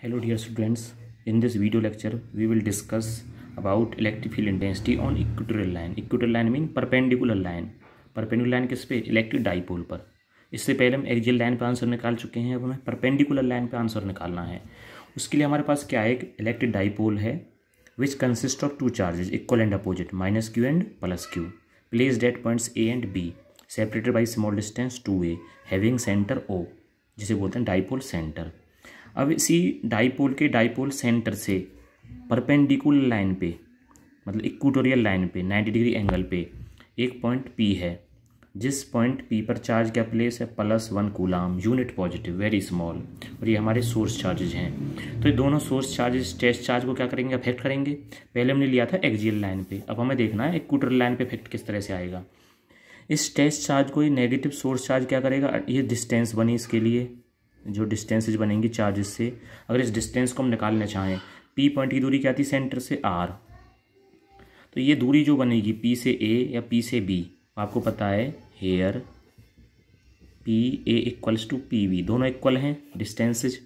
Hello dear students, in this video lecture we will discuss about electric field intensity on equatorial line. Equatorial line mean perpendicular line. Perpendicular line किस पे? Electric dipole पर. इससे पहले हम axial line पे answer निकाल चुके हैं. अब हमें परपेंडिकुलर लाइन पे आंसर निकालना है. उसके लिए हमारे पास क्या है? एक इलेक्ट्रिक डाइपोल है which consist of two charges equal and opposite -q and +q placed at points A and B separated by small distance 2a having centre O, जिसे बोलते हैं डाइपोल सेंटर. अब इसी डाइपोल के डाइपोल सेंटर से perpendicular line पे मतलब equatorial line पे 90 डिग्री एंगल पे एक पॉइंट P है, जिस पॉइंट P पर चार्ज क्या प्लेस है? +1 coulomb, unit positive, very small. और ये हमारे सोर्स चार्जेज हैं. तो ये दोनों सोर्स चार्जेस टेस्ट चार्ज को क्या करेंगे? अफेक्ट करेंगे. पहले हमने लिया था एक्सियल लाइन पे, अब हमें देखना है इक्वेटोरियल लाइन पे इफेक्ट किस तरह से आएगा. इस टेस्ट चार्ज को ये नेगेटिव सोर्स चार्ज क्या करेगा? ये डिस्टेंस बनी, इसके लिए जो डिस्टेंसेज बनेंगी चार्जेस से, अगर इस डिस्टेंस को हम निकालना चाहें, P पॉइंट की दूरी क्या थी सेंटर से? R. तो ये दूरी जो बनेगी P से A या P से B, आपको पता है हेयर PA = PB, दोनों इक्वल हैं डिस्टेंसेज.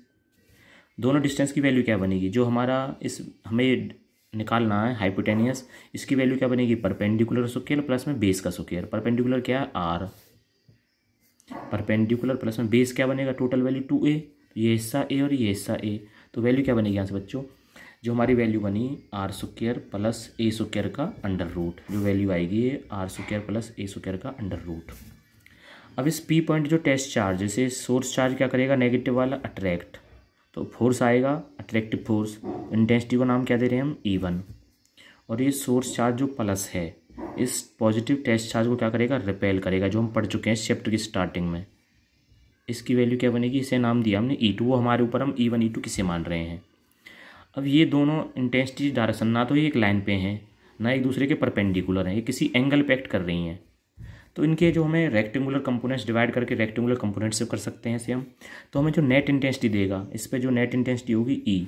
दोनों डिस्टेंस की वैल्यू क्या बनेगी? जो हमारा इस हमें निकालना है हाइपोटेनियस, इसकी वैल्यू क्या बनेगी? परपेंडिकुलर स्क्वायर प्लस में बेस का स्क्वायर. परपेंडिकुलर क्या है? R. परपेंडिकुलर प्लस में बेस क्या बनेगा? Total value 2a. ये हिस्सा a और ये हिस्सा a, तो वैल्यू क्या बनेगी यहाँ से बच्चों? जो हमारी वैल्यू बनी r² प्लस a² का अंडर रूट, जो वैल्यू आएगी ये r² प्लस a² का अंडर रूट. अब इस P पॉइंट जो टेस्ट चार्ज है, इसे सोर्स चार्ज क्या करेगा? नेगेटिव वाला अट्रैक्ट, तो फोर्स आएगा अट्रैक्टिव फोर्स. इंटेंसिटी को नाम क्या दे रहे हैं हम? E1. और ये सोर्स चार्ज जो प्लस है, इस पॉजिटिव टेस्ट चार्ज को क्या करेगा? रिपेल करेगा, जो हम पढ़ चुके हैं चैप्टर की स्टार्टिंग में. इसकी वैल्यू क्या बनेगी? इसे नाम दिया हमने E2. वो हमारे ऊपर हम E1 E2 किसे मान रहे हैं. अब ये दोनों इंटेंसिटी डायरेक्शन ना तो ये एक लाइन पे हैं, ना एक दूसरे के परपेंडिकुलर हैं, ये किसी एंगल पे एक्ट कर रही हैं. तो इनके जो हमें रेक्टेंगुलर कंपोनेंट्स डिवाइड करके रेक्टेंगुलर कंपोनेंट्स से कर सकते हैं इसे हम. तो हमें जो नेट इंटेंसिटी देगा, इस पर जो नेट इंटेंसिटी होगी E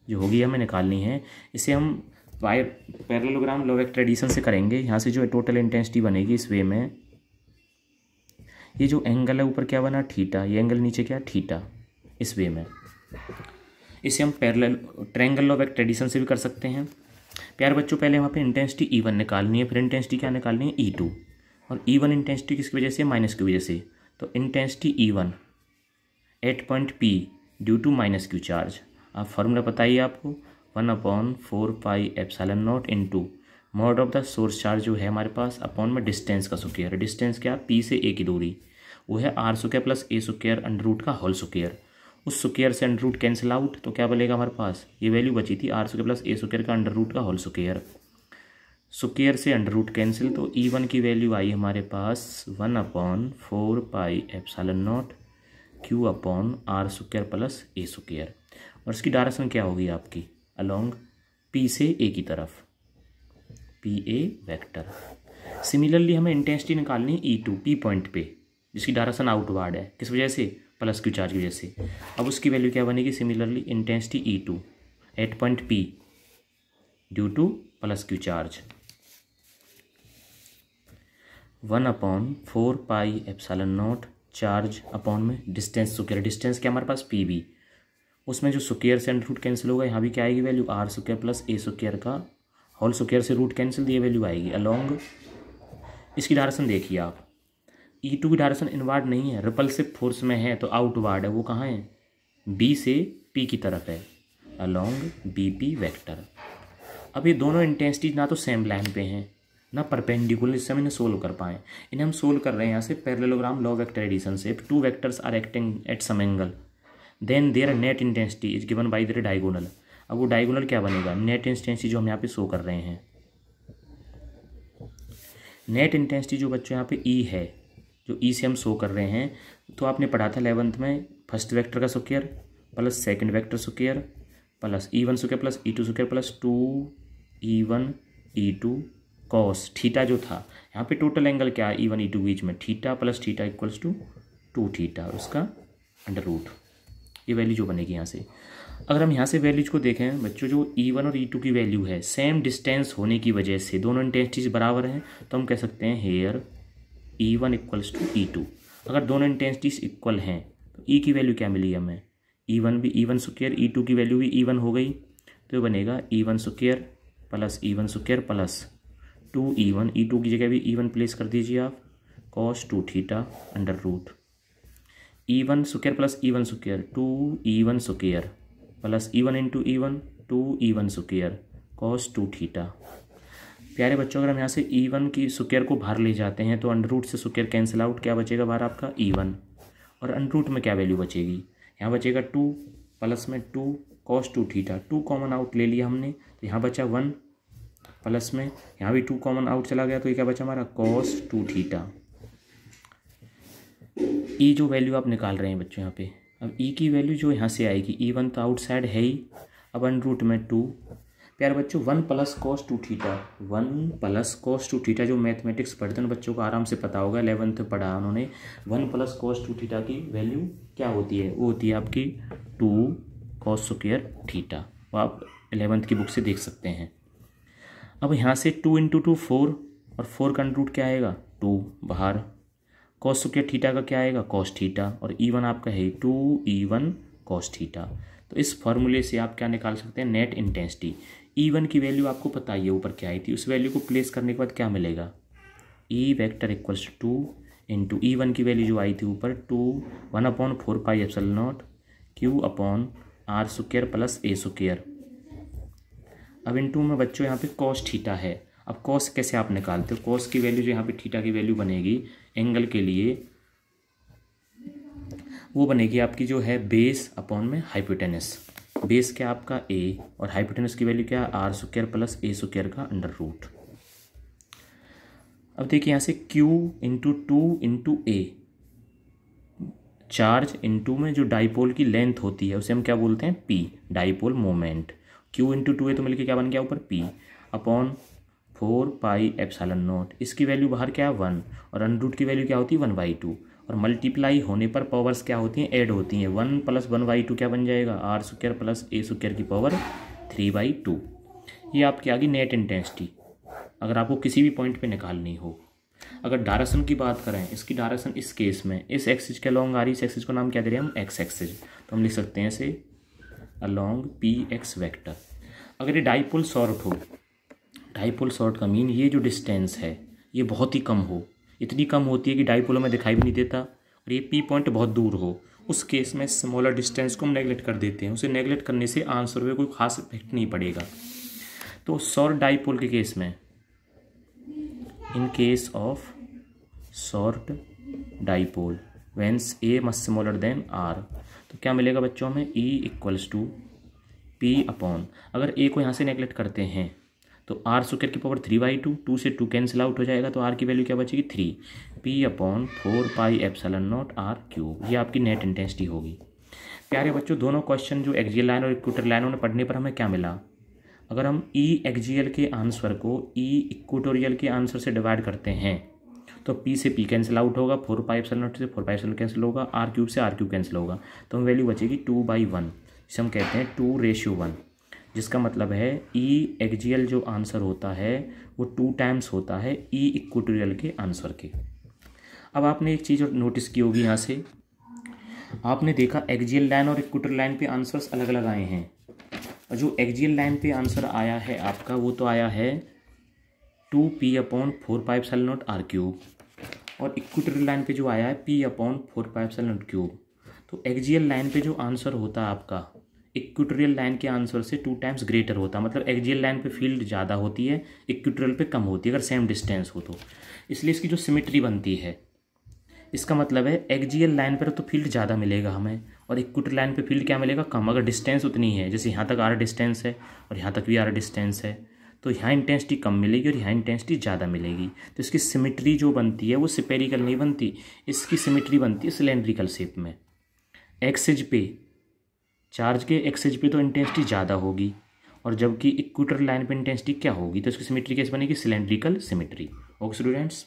जो होगी हमें निकालनी है. इसे हम via parallelogram law vector addition से करेंगे. यहाँ से जो टोटल इंटेंसिटी बनेगी इस वे में, ये जो एंगल है ऊपर क्या बना? थीटा. ये एंगल नीचे क्या? थीटा. इस वे में इसे हम parallel triangle law vector addition से भी कर सकते हैं. प्यारे बच्चों, पहले वहाँ पे इंटेंसिटी E1 निकालनी है, फिर इंटेंसिटी क्या निकालनी है? E2. और E1 इंटेंसिटी किसकी वजह से? माइनस की वजह से. तो intensity E1 at point P due to -q charge. आप फॉर्मूला बताइए आपको, 1/4πε0 into mod of the source charge जो है हमारे पास अपॉन में डिस्टेंस का स्क्वायर. डिस्टेंस क्या? P से A की दूरी, वो है r² plus a² under root का होल स्क्वायर. उस स्क्वायर से अंडर रूट कैंसिल आउट, तो क्या बनेगा हमारे पास? ये वैल्यू बची थी r² प्लस a² का अंडर रूट का होल स्क्वायर. स्क्वायर से अंडर रूट कैंसिल, तो E1 की वैल्यू आई हमारे पास 1/4πε0 q upon r² plus a². और इसकी डायरेक्शन क्या होगी आपकी? अलोंग P से A की तरफ, PA वेक्टर. सिमिलरली हमें इंटेंसिटी निकालनी है E2 P पॉइंट पे, जिसकी डायरेक्शन आउटवर्ड है. किस वजह से? +q चार्ज की वजह से. अब उसकी वैल्यू क्या बनेगी? Similarly intensity E2 at point P due to +q charge, 1/4πε0 charge upon में डिस्टेंस स्क्वायर. डिस्टेंस क्या हमारे पास? PB. उसमें जो स्क्वायर से अंडर रूट कैंसिल होगा, यहाँ भी क्या आएगी वैल्यू? r² प्लस a² का होल स्क्वायर से रूट कैंसिल, ये वैल्यू आएगी अलोंग. इसकी डायरेक्शन देखिए आप, E2 की डायरेक्शन इनवर्ड नहीं है, रिपल्सिव फोर्स में है, तो आउटवर्ड है. वो कहाँ है? B से P की तरफ है, अलोंग BP वेक्टर. अब ये दोनों इंटेंसिटी ना तो सेम लाइन पे हैं, ना परपेंडिकुलर, इससे हम इन्हें सोल्व कर पाएँ. इन्हें हम सोल्व कर रहे हैं यहाँ से पैरेललोग्राम लॉ वेक्टर एडिशन से. If two vectors are acting at some angle then their net intensity is given by their diagonal. अब वो डायगोनल क्या बनेगा? नेट इंटेंसिटी जो हम यहाँ पे शो कर रहे हैं. नेट इंटेंसिटी जो बच्चों यहाँ पे E है, जो E से हम शो कर रहे हैं, तो आपने पढ़ा था 11th में, फर्स्ट वेक्टर का square plus second vector square plus E1² plus E2² plus 2E1 E2 cos theta जो था. यहाँ पे टोटल एंगल क्या है? E1 E2 बीच में theta plus theta equals to 2 theta, उसका अंडर रूट. ये वैल्यू जो बनेगी यहाँ से. अगर हम यहाँ से वैल्यूज को देखें बच्चों, जो E1 और E2 की वैल्यू है, सेम डिस्टेंस होने की वजह से दोनों इंटेंसिटीज बराबर हैं, तो हम कह सकते हैं हेयर E1 = E2. अगर दोनों इंटेंसिटीज इक्वल हैं तो E की वैल्यू क्या मिली हमें? E1 भी E1 स्क्वायर, E2 की वैल्यू भी E1 हो गई, तो ये बनेगा E1 square plus E1 square plus 2E1, E2 की जगह भी E1 प्लेस कर दीजिए आप, cos 2 theta under root E1 square plus E1 square 2E1 square plus E1 into E1 2E1 square cos 2 theta. प्यारे बच्चों, अगर हम यहाँ से E1 की स्क्वायर को बाहर ले जाते हैं तो अंडर रूट से स्क्वायर कैंसिल आउट, क्या बचेगा बाहर आपका E1, और अंडर रूट में क्या वैल्यू बचेगी, यहाँ बचेगा 2 प्लस में 2 cos 2 थीटा, 2 कॉमन आउट ले लिया हमने तो यहाँ बचा 1 प्लस में यहाँ भी 2 कॉमन आउट चला गया तो ये क्या बचा हमारा cos 2 थीटा। ई जो वैल्यू आप निकाल रहे हैं बच्चों यहाँ पे, अब ई की वैल्यू जो यहाँ से आएगी, E1 तो आउटसाइड है ही, अब अंडर रूट में 2। प्यारे बच्चों 1 plus cos 2 theta, 1 plus cos 2 theta जो मैथमेटिक्स पढ़ते हैं बच्चों को आराम से पता होगा, 11th पढ़ा उन्होंने। 1 प्लस cos 2 थीटा की वैल्यू क्या होती है, वो होती है आपकी 2 cos स्क्वायर थीटा, वो आप 11th की बुक से देख सकते हैं। अब यहाँ से 2 इंटू 2 4, और 4 का अंडर रूट क्या आएगा 2 बाहर, cos स्क्वायर थीटा का क्या आएगा cos थीटा, और E1 आपका है 2E1 cos थीटा। तो इस फॉर्मूले से आप क्या निकाल सकते हैं, नेट इंटेंसिटी। E1 की वैल्यू आपको पता ही है ऊपर क्या आई थी, उस वैल्यू को प्लेस करने के बाद क्या मिलेगा, E vector equals 2 into E1 की वैल्यू जो आई थी ऊपर 1/4 pi epsilon not Q upon R square plus A square. अब इंटू में बच्चों यहाँ पे cos थीटा है, अब cos कैसे आप निकालते हो, cos की वैल्यू जो यहाँ पे थीटा की वैल्यू बनेगी एंगल के लिए, वो बनेगी आपकी जो है बेस अपॉन में हाइपोटेनस। बेस क्या आपका a और हाइपोटेनस की वैल्यू क्या R square plus A square का अंडर रूट। अब देखिए यहाँ से Q into 2 into A, charge into में जो डाइपोल की लेंथ होती है उसे हम क्या बोलते हैं P, dipole moment. Q into 2A तो मिलके क्या बन गया ऊपर P upon 4 pi epsilon not, इसकी वैल्यू बाहर क्या है 1, और अंडर रूट की वैल्यू क्या होती है 1/2, और मल्टीप्लाई होने पर पावर्स क्या होती हैं ऐड होती हैं, 1 प्लस 1/2 क्या बन जाएगा R square plus A square की पावर 3/2। ये आपकी आ गई नेट इंटेंसिटी, अगर आपको किसी भी पॉइंट पे निकालनी हो। अगर डायरेक्शन की बात करें, इसकी डायरेक्शन इस केस में इस एक्सिस के अलॉन्ग आ रही, इस एक्सिस को नाम क्या दे रहे हैं हम एक्स एक्सिस, तो हम लिख सकते हैं इसे अलॉन्ग PX वेक्टर। अगर ये डाइपोल शॉर्ट हो, डाइपोल शॉर्ट का मीन ये जो डिस्टेंस है ये बहुत ही कम हो, इतनी कम होती है कि डाइपोलों में दिखाई भी नहीं देता, और ये P पॉइंट बहुत दूर हो, उस केस में स्मॉलर डिस्टेंस को हम नेगलेक्ट कर देते हैं। उसे नेगलेक्ट करने से आंसर पे कोई खास इफेक्ट नहीं पड़ेगा। तो शॉर्ट डाइपोल के केस में, in case of short dipole whence A must smaller than R, तो क्या मिलेगा बच्चों हमें E equals to P upon, अगर A को यहाँ से नेगलेक्ट करते हैं तो R स्क्वायर की पावर 3/2, 2 से 2 कैंसिल आउट हो जाएगा तो R की वैल्यू क्या बचेगी 3, P upon 4 pi epsilon not R cube. ये आपकी नेट इंटेंसिटी होगी। प्यारे बच्चों दोनों क्वेश्चन जो एक्सियल लाइन और इक्वेटर लाइनों ने पढ़ने पर हमें क्या मिला, अगर हम E एक्सियल के आंसर को E इक्वेटोरियल के आंसर से डिवाइड करते हैं तो P से P कैंसिल आउट होगा, 4 पाई एप्सिलॉन नॉट से 4 पाई एप्सिलॉन कैंसिल होगा, R क्यूब से R क्यूब कैंसिल होगा, तो हम वैल्यू बचेगी 2/1, जिसे हम कहते हैं 2:1, जिसका मतलब है E एक्सियल जो आंसर होता है वो 2 टाइम्स होता है E इक्वेटोरियल के आंसर के। अब आपने एक चीज़ नोटिस की होगी, यहाँ से आपने देखा एक्सियल लाइन और इक्वेटर लाइन पे आंसर्स अलग अलग आए हैं, और जो एक्सियल लाइन पे आंसर आया है आपका वो तो आया है 2P upon 4 pi epsilon not R cube, और इक्वेटोरियल लाइन पे जो आया है P upon 4 pi epsilon not cube. तो एक्सियल लाइन पे जो आंसर होता है आपका इक्वेटोरियल लाइन के आंसर से 2 टाइम्स ग्रेटर होता है, मतलब एक्सियल लाइन पे फील्ड ज़्यादा होती है, इक्वेटोरियल पे कम होती है अगर सेम डिस्टेंस हो तो, इसलिए इसकी जो सिमेट्री बनती है, इसका मतलब है एक्सियल लाइन पर तो फील्ड ज़्यादा मिलेगा हमें, और इक्वेटर लाइन पे फील्ड क्या मिलेगा कम, अगर डिस्टेंस उतनी है, जैसे यहाँ तक R डिस्टेंस है और यहाँ तक भी R डिस्टेंस है, तो यहाँ इंटेंसिटी कम मिलेगी और यहाँ इंटेंसिटी ज़्यादा मिलेगी। तो इसकी सिमेट्री जो बनती है वो स्फेरिकल नहीं बनती, इसकी सिमेट्री बनती है सिलेंड्रिकल शेप में। एक्सिस पे चार्ज के एक्सिस पे तो इंटेंसिटी ज़्यादा होगी, और जबकि इक्वेटर लाइन पे इंटेंसिटी क्या होगी, तो इसकी सिमेट्री कैसे बनेगी, सिलेंड्रिकल सिमेट्री। Okay students.